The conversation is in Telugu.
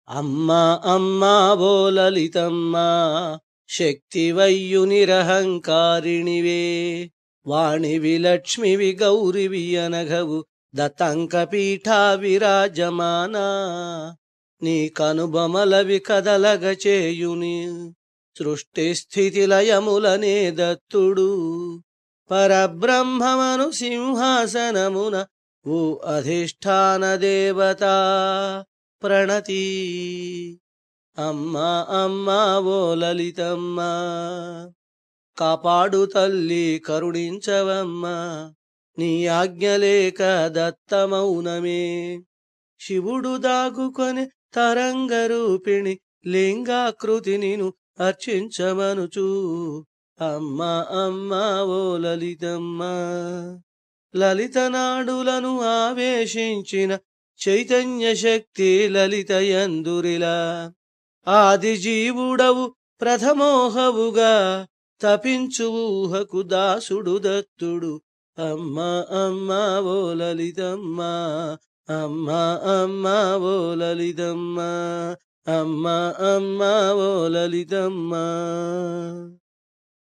అమ్మా అమ్మా ఓ లలితమ్మా శక్తివయ్యునిరహంకారిణివే వాణివి లక్ష్మివి గౌరివి అనఘవు దత్తంక పీఠా విరాజమానా నీ కనుబొమలవి కదలగ చేయుని సృష్టి స్థితి లయములనే దత్తుడు పరబ్రహ్మమను సింహాసనమున ఓ అధిష్టాన దేవతా ప్రణతి అమ్మా అమ్మా ఓ లలితమ్మా కాపాడు తల్లి కరుణించవమ్మా నీ ఆజ్ఞలేక దత్తమౌనమే శివుడు దాగుకొని తరంగ రూపిణి లింగాకృతి నిను అర్చించమనుచు అమ్మా అమ్మా ఓ లలితమ్మా లలిత నాడులను ఆవేశించిన చైతన్య శక్తి లలితయందురిలా ఆది జీవుడవు ప్రథమోహవుగా తపించు ఊహకు దాసుడు దత్తుడు అమ్మా అమ్మా ఓ లలితమ్మా అమ్మా అమ్మా ఓ లలితమ్మా అమ్మా అమ్మా ఓ లలితమ్మా